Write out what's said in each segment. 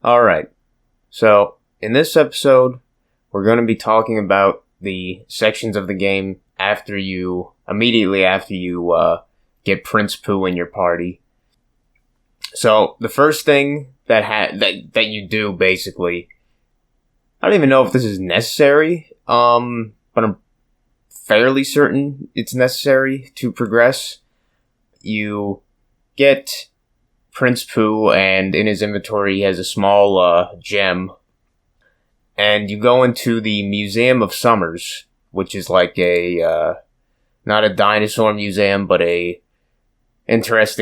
Alright, so in this episode, we're going to be talking about the sections of the game immediately after you get Prince Pooh in your party. So, the first thing that you do, basically, I don't even know if this is necessary, but I'm fairly certain it's necessary to progress. You get Prince Pooh, and in his inventory he has a small gem, and you go into the Museum of Summers, which is like not a dinosaur museum, but instead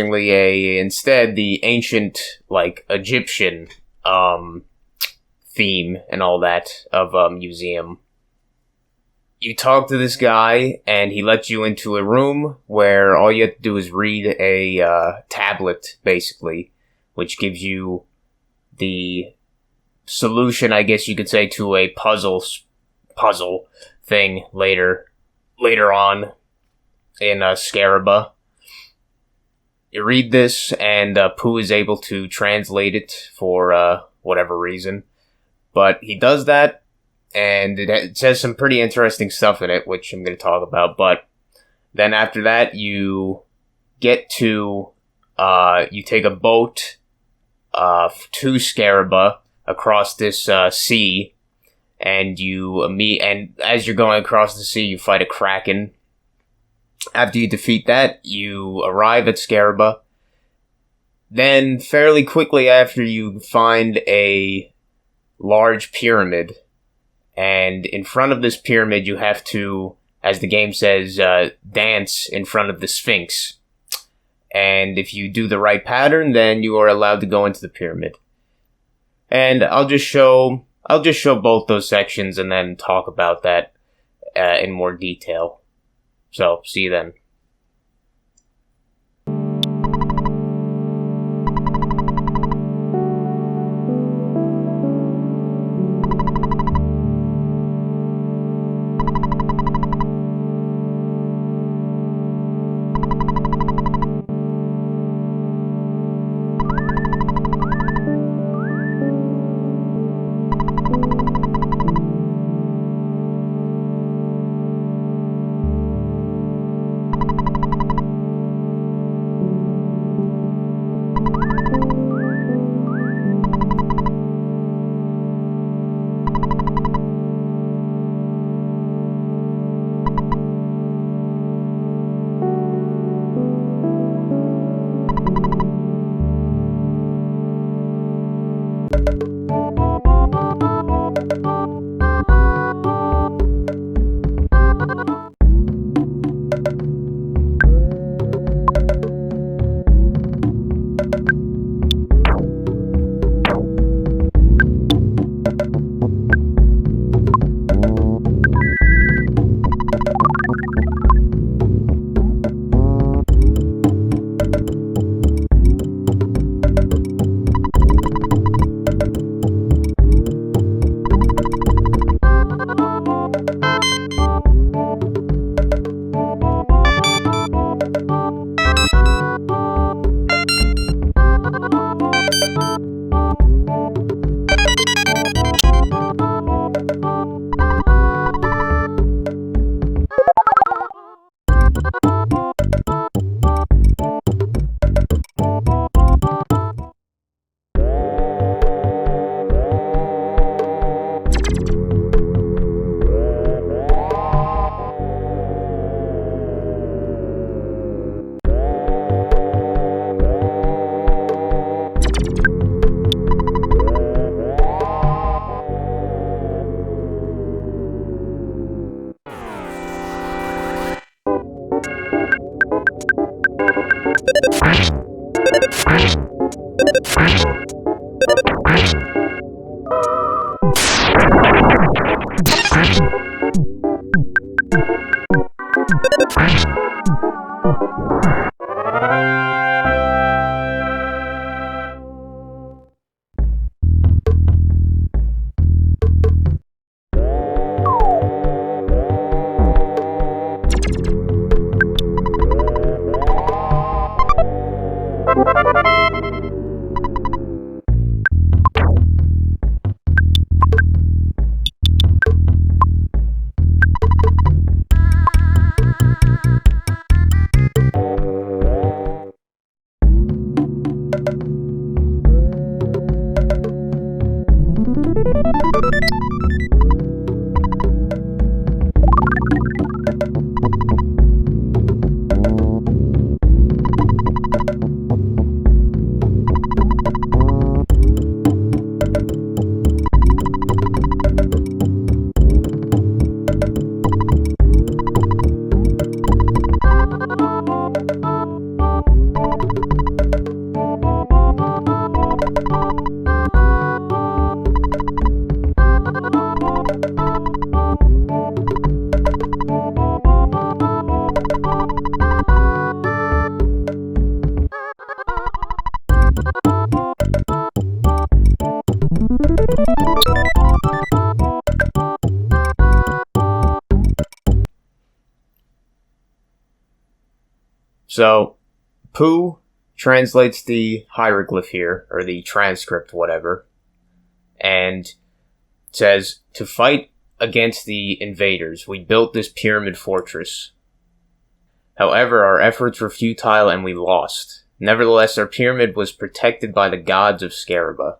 the ancient, like, Egyptian theme and all that of a museum. You talk to this guy, and he lets you into a room where all you have to do is read a tablet, basically, which gives you the solution, I guess you could say, to a puzzle thing later on in Scaraba. You read this, and Pooh is able to translate it for whatever reason. But he does that, and it says some pretty interesting stuff in it, which I'm going to talk about. But then after that, you get to, you take a boat to Scaraba across this sea, and and as you're going across the sea, you fight a kraken. After you defeat that, you arrive at Scaraba. Then, fairly quickly after, you find a large pyramid. And in front of this pyramid, you have to, as the game says, dance in front of the Sphinx. And if you do the right pattern, then you are allowed to go into the pyramid. And I'll just show both those sections and then talk about that in more detail. So, see you then. So, Pooh translates the hieroglyph here, or the transcript, whatever, and says, "To fight against the invaders, we built this pyramid fortress. However, our efforts were futile and we lost. Nevertheless, our pyramid was protected by the gods of Scaraba.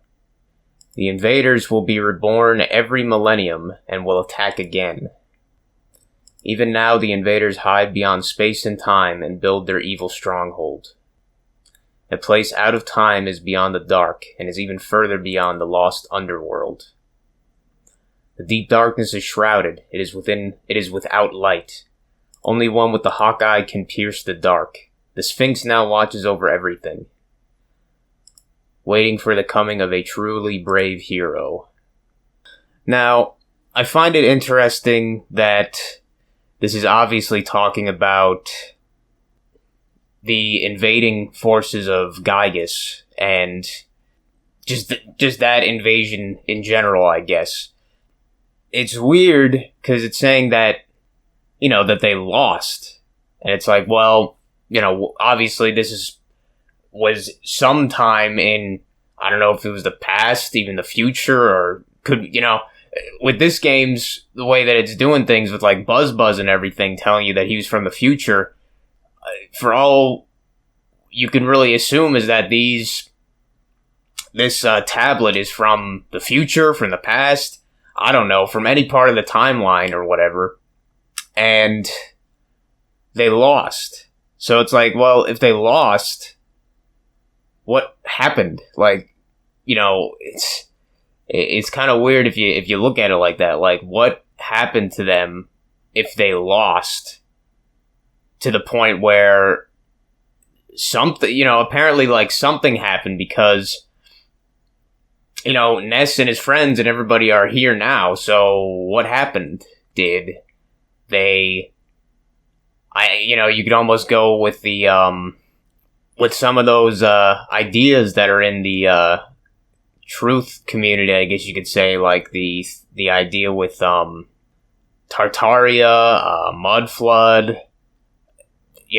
The invaders will be reborn every millennium and will attack again. Even now, the invaders hide beyond space and time and build their evil stronghold. A place out of time is beyond the dark and is even further beyond the lost underworld. The deep darkness is shrouded. It is without light. Only one with the hawk eye can pierce the dark. The Sphinx now watches over everything, waiting for the coming of a truly brave hero." Now, I find it interesting that this is obviously talking about the invading forces of Gygus and just that invasion in general, I guess. It's weird because it's saying that, that they lost. And it's like, well, obviously this was sometime in, I don't know if it was the past, even the future, or could, with this game's, the way that it's doing things with like Buzz and everything, telling you that he was from the future, for all you can really assume is that this tablet is from the future, from the past, I don't know, from any part of the timeline or whatever, and they lost. So it's like, well, if they lost, what happened? Like, it's kind of weird if you look at it like that. Like, what happened to them if they lost to the point where something, apparently like something happened because, Ness and his friends and everybody are here now. So what happened? Did they, you could almost go with the, with some of those, ideas that are in the, truth community, I guess you could say, like the idea with, Tartaria, Mud Flood,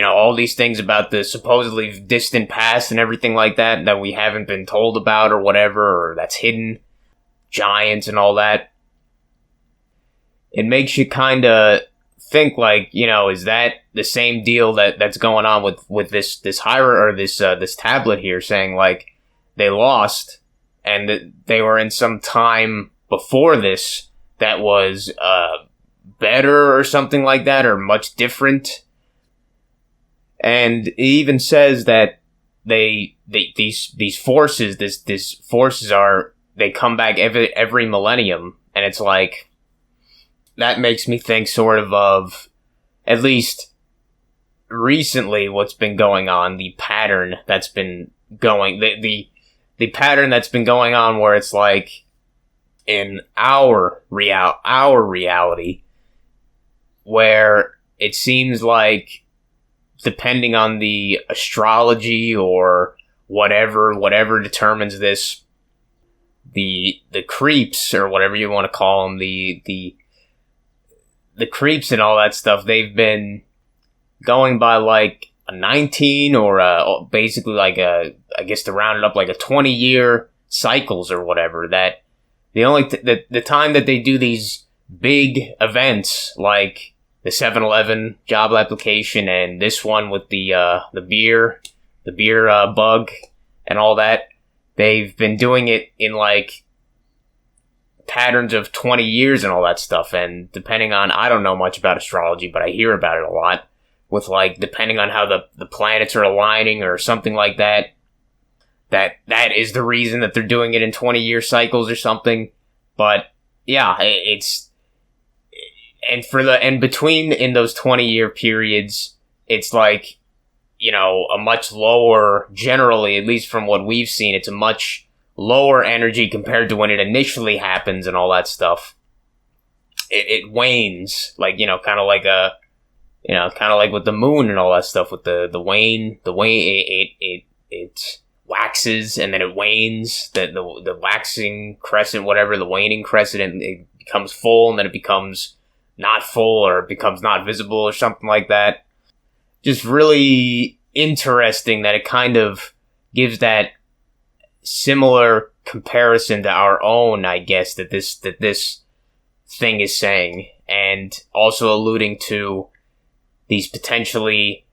all these things about the supposedly distant past and everything like that we haven't been told about or whatever, or that's hidden, giants and all that. It makes you kind of think like, is that the same deal that's going on with this this tablet here, saying like they lost and that they were in some time before this that was better or something like that, or much different. And it even says that these forces, this forces they come back every millennium, and it's like, that makes me think sort of at least recently what's been going on, the pattern that's been going, the pattern that's been going on where it's like in our reality, where it seems like, depending on the astrology or whatever determines this, the creeps or whatever you want to call them, the creeps and all that stuff, they've been going by like a 19 or basically like I guess to round it up, like a 20-year cycles or whatever. That the only the time that they do these big events like the 7-Eleven job application and this one with the beer bug and all that, they've been doing it in like patterns of 20 years and all that stuff. And depending on, I don't know much about astrology, but I hear about it a lot, with like depending on how the planets are aligning or something like that, that is the reason that they're doing it in 20-year cycles or something. But yeah, it's, and between in those 20-year periods, it's like, a much lower, generally, at least from what we've seen, it's a much lower energy compared to when it initially happens and all that stuff. It wanes, like, kind of like with the moon and all that stuff, with the wane, it waxes and then it wanes, the waxing crescent, whatever, the waning crescent, and it becomes full and then it becomes not full or it becomes not visible or something like that. Just really interesting that it kind of gives that similar comparison to our own, I guess, that this thing is saying, and also alluding to these potentially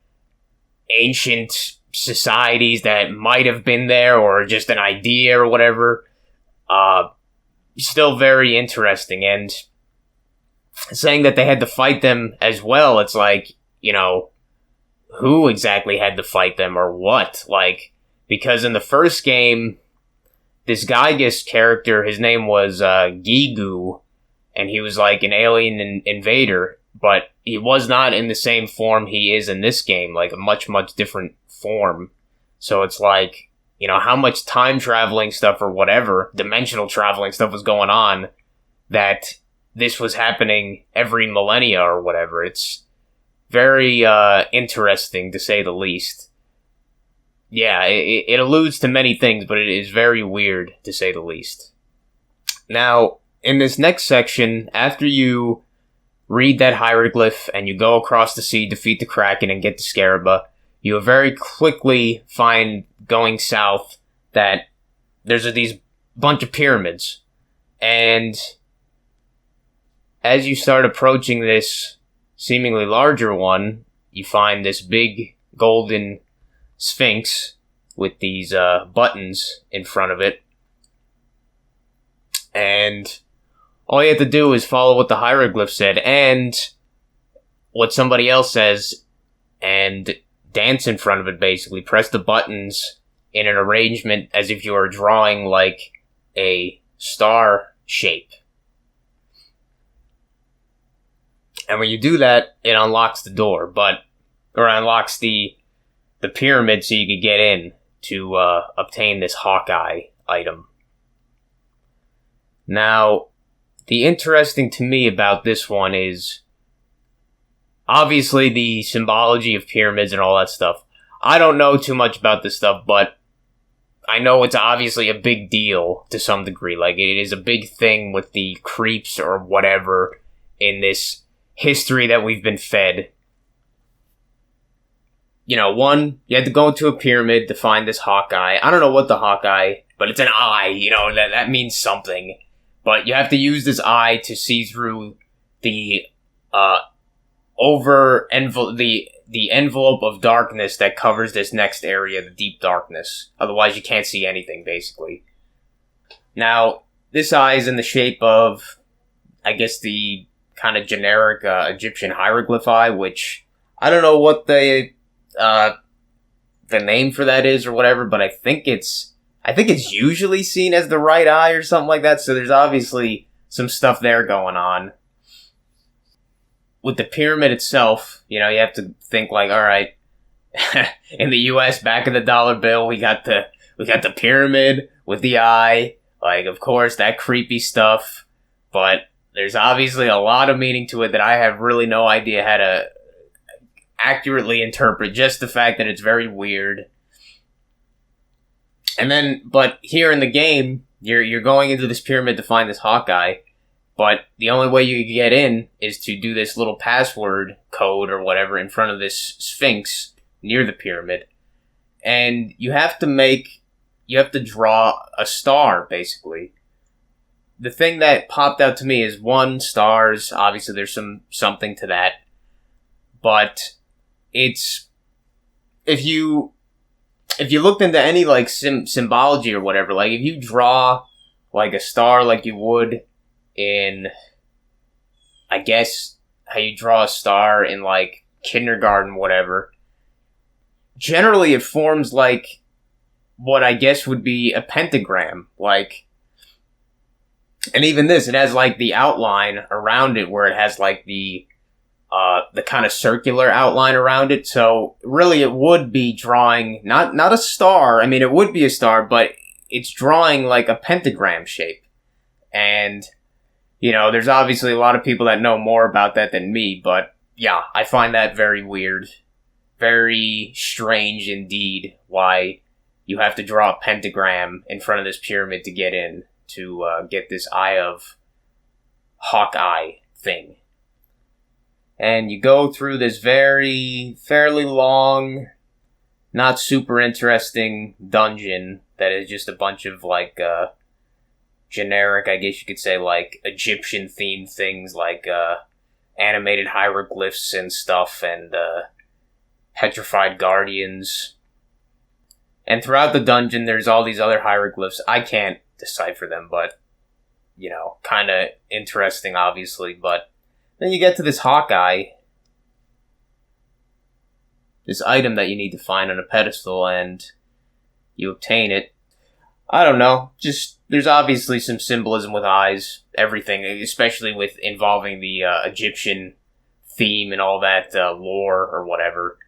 ancient societies that might have been there or just an idea or whatever. Still very interesting, and saying that they had to fight them as well, it's like, who exactly had to fight them or what? Like, because in the first game, this Gygas character, his name was Gigu, and he was like an alien invader, but he was not in the same form he is in this game, like a much, much different form. So it's like, how much time traveling stuff or whatever, dimensional traveling stuff was going on, that this was happening every millennia or whatever. It's very interesting, to say the least. Yeah, it alludes to many things, but it is very weird, to say the least. Now, in this next section, after you read that hieroglyph and you go across the sea, defeat the Kraken, and get the Scaraba, you very quickly find, going south, that there's these bunch of pyramids. And as you start approaching this seemingly larger one, you find this big golden sphinx with these buttons in front of it. And all you have to do is follow what the hieroglyph said and what somebody else says and dance in front of it, basically. Press the buttons in an arrangement as if you were drawing like a star shape. And when you do that, it unlocks the door, or unlocks the pyramid so you could get in to obtain this Hawkeye item. Now, the interesting to me about this one is obviously the symbology of pyramids and all that stuff. I don't know too much about this stuff, but I know it's obviously a big deal to some degree. Like, it is a big thing with the creeps or whatever in this history that we've been fed. One, you had to go into a pyramid to find this Hawkeye. I don't know what the Hawkeye, but it's an eye, that means something. But you have to use this eye to see through the the envelope of darkness that covers this next area, the deep darkness. Otherwise, you can't see anything, basically. Now, this eye is in the shape of, I guess, the kind of generic Egyptian hieroglyph eye, which I don't know what the name for that is or whatever, but I think it's usually seen as the right eye or something like that, so there's obviously some stuff there going on. With the pyramid itself, you have to think like, alright, in the US, back of the dollar bill, we got the pyramid with the eye, like, of course, that creepy stuff, but there's obviously a lot of meaning to it that I have really no idea how to accurately interpret, just the fact that it's very weird. And then, but here in the game, you're going into this pyramid to find this Hawkeye, but the only way you can get in is to do this little password code or whatever in front of this Sphinx near the pyramid. And you have to draw a star, basically. The thing that popped out to me is, one, stars. Obviously, there's something to that. But it's, if you looked into any, like, symbology or whatever, like, if you draw, like, a star like you would in, I guess, how you draw a star in, like, kindergarten, whatever, generally it forms, like, what I guess would be a pentagram, like, and even this, it has, like, the outline around it where it has, like, the kind of circular outline around it, so really it would be drawing, not a star, I mean, it would be a star, but it's drawing, like, a pentagram shape, and there's obviously a lot of people that know more about that than me, but yeah, I find that very weird. Very strange indeed why you have to draw a pentagram in front of this pyramid to get in, to get this Eye of Hawkeye thing. And you go through this fairly long not super interesting dungeon that is just a bunch of, like, generic, I guess you could say, like, Egyptian-themed things, like, animated hieroglyphs and stuff, and, petrified guardians. And throughout the dungeon, there's all these other hieroglyphs. I can't decipher them, but, you know, kind of interesting, obviously. But then you get to this Hawkeye, this item that you need to find on a pedestal, and you obtain it. I don't know, just, there's obviously some symbolism with eyes, everything, especially with involving the Egyptian theme and all that lore or whatever.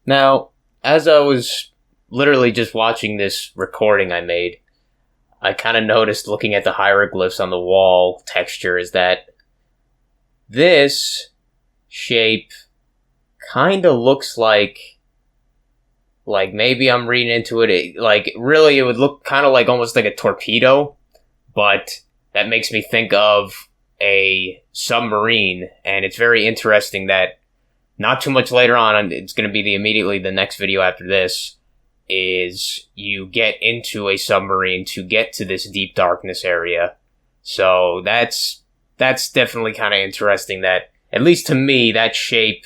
Now, as I was literally just watching this recording I made, I kind of noticed, looking at the hieroglyphs on the wall texture, is that this shape kind of looks like maybe I'm reading into it, like, really it would look kind of like almost like a torpedo, but that makes me think of a submarine. And it's very interesting that not too much later on, it's going to be immediately the next video after this, is you get into a submarine to get to this deep darkness area. So that's definitely kind of interesting that, at least to me, that shape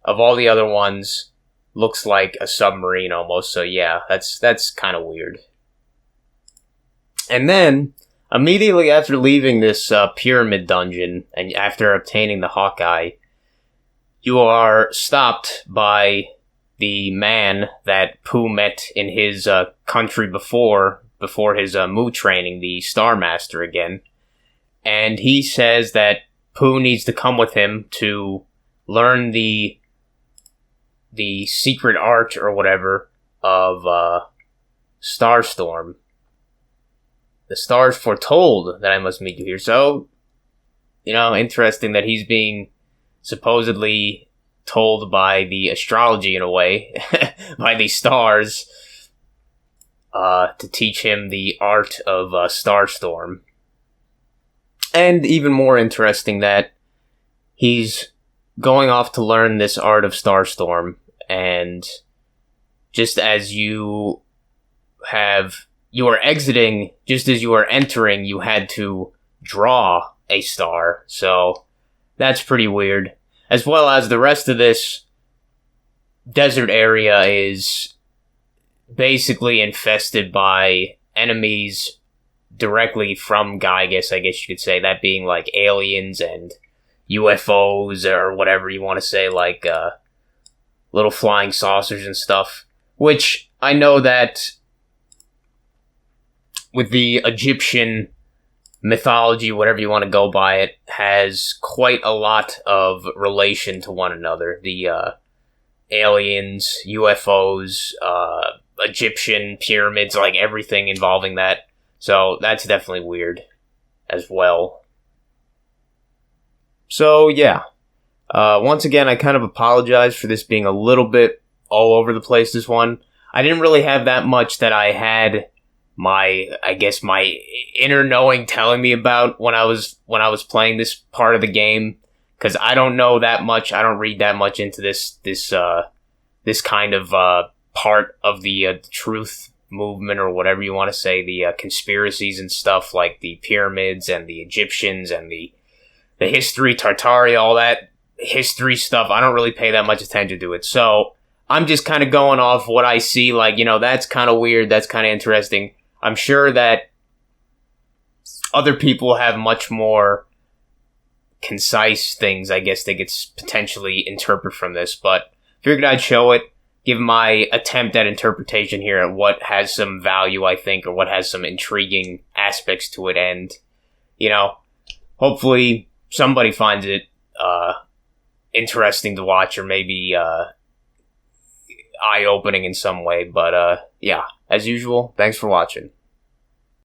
of all the other ones looks like a submarine almost. So yeah, that's kind of weird. And then, immediately after leaving this pyramid dungeon, and after obtaining the Hawkeye, you are stopped by the man that Pooh met in his country before his Mu training, the Star Master again. And he says that Pooh needs to come with him to learn the secret art or whatever of Starstorm. The stars foretold that I must meet you here. So, you know, interesting that he's being supposedly told by the astrology, in a way, by the stars, to teach him the art of Starstorm. And even more interesting that he's going off to learn this art of Starstorm, and just as you are exiting, just as you are entering, you had to draw a star. So that's pretty weird. As well as the rest of this desert area is basically infested by enemies directly from Gygas, I guess you could say. That being like aliens and UFOs, or whatever you want to say, like little flying saucers and stuff. Which I know that with the Egyptian mythology, whatever you want to go by it, has quite a lot of relation to one another. The aliens, UFOs, Egyptian pyramids, like everything involving that. So that's definitely weird as well. So yeah, once again, I kind of apologize for this being a little bit all over the place, this one. I didn't really have that much that I had my inner knowing telling me about when I was playing this part of the game, because I don't know that much. I don't read that much into this kind of part of the truth movement, or whatever you want to say, the conspiracies and stuff, like the pyramids and the Egyptians and the history, Tartaria, all that history stuff. I don't really pay that much attention to it, so I'm just kind of going off what I see, like, you know, that's kind of weird, that's kind of interesting. I'm sure that other people have much more concise things, I guess, they could potentially interpret from this, but figured I'd show it, give my attempt at interpretation here at what has some value, I think, or what has some intriguing aspects to it, and, you know, hopefully somebody finds it interesting to watch, or maybe eye-opening in some way. But yeah, as usual, thanks for watching.